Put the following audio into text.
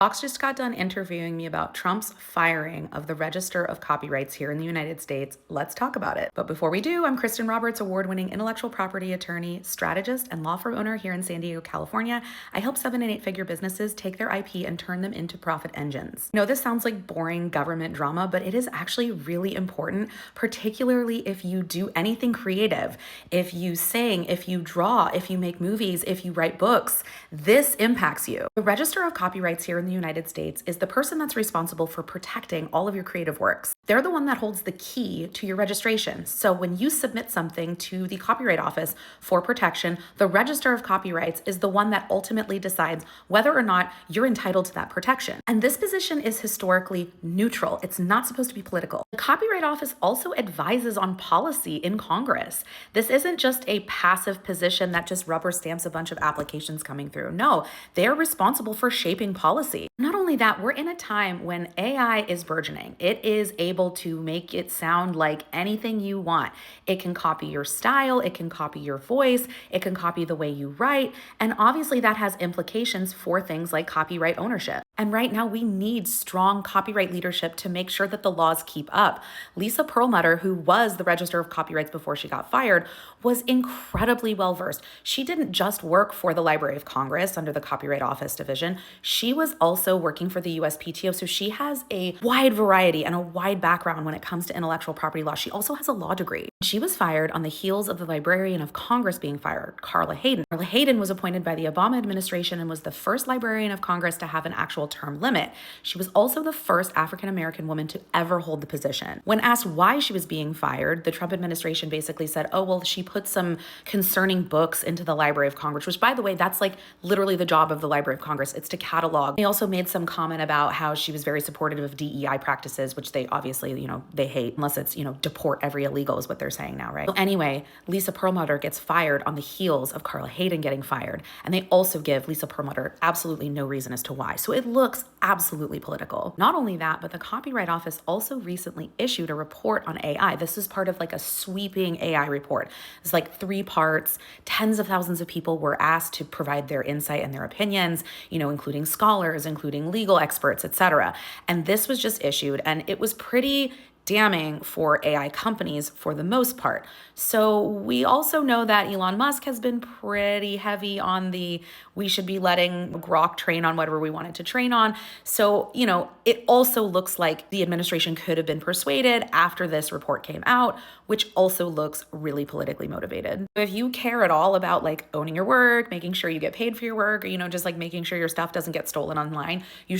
Fox just got done interviewing me about Trump's firing of the Register of Copyrights here in the United States. Let's talk about it. But before we do, I'm Kristen Roberts, award-winning intellectual property attorney, strategist, and law firm owner here in San Diego, California. I help 7- and 8-figure businesses take their IP and turn them into profit engines. I know this sounds like boring government drama, but it is actually really important, particularly if you do anything creative. If you sing, if you draw, if you make movies, if you write books, this impacts you. The Register of Copyrights here in the United States is the person that's responsible for protecting all of your creative works. They're the one that holds the key to your registration. So when you submit something to the Copyright Office for protection, the Register of Copyrights is the one that ultimately decides whether or not you're entitled to that protection. And this position is historically neutral. It's not supposed to be political. The Copyright Office also advises on policy in Congress. This isn't just a passive position that just rubber stamps a bunch of applications coming through. No, they're responsible for shaping policy. Not only that, we're in a time when AI is burgeoning. It is able to make it sound like anything you want. It can copy your style, it can copy your voice, it can copy the way you write, and obviously that has implications for things like copyright ownership. And right now we need strong copyright leadership to make sure that the laws keep up. Lisa Perlmutter, who was the Register of Copyrights before she got fired, was incredibly well versed. She didn't just work for the Library of Congress under the Copyright Office division. She was also working for the USPTO. So she has a wide variety and a wide background when it comes to intellectual property law. She also has a law degree. She was fired on the heels of the Librarian of Congress being fired, Carla Hayden. Carla Hayden was appointed by the Obama administration and was the first Librarian of Congress to have an actual term limit. She was also the first African-American woman to ever hold the position. When asked why she was being fired, the Trump administration basically said, oh, well, she put some concerning books into the Library of Congress, which, by the way, that's like literally the job of the Library of Congress. It's to catalog. They also made some comment about how she was very supportive of DEI practices, which they obviously, they hate, unless it's, deport every illegal is what they're saying now, right? So anyway, Lisa Perlmutter gets fired on the heels of Carla Hayden getting fired. And they also give Lisa Perlmutter absolutely no reason as to why. So it looks absolutely political. Not only that, but the Copyright Office also recently issued a report on AI. This is part of like a sweeping AI report. It's like 3 parts. Tens of thousands of people were asked to provide their insight and their opinions, including scholars, including legal experts, etc. And this was just issued, and it was pretty damning for AI companies for the most part. So we also know that Elon Musk has been pretty heavy on we should be letting Grok train on whatever we want it to train on. So, it also looks like the administration could have been persuaded after this report came out, which also looks really politically motivated. If you care at all about like owning your work, making sure you get paid for your work, or, just like making sure your stuff doesn't get stolen online, you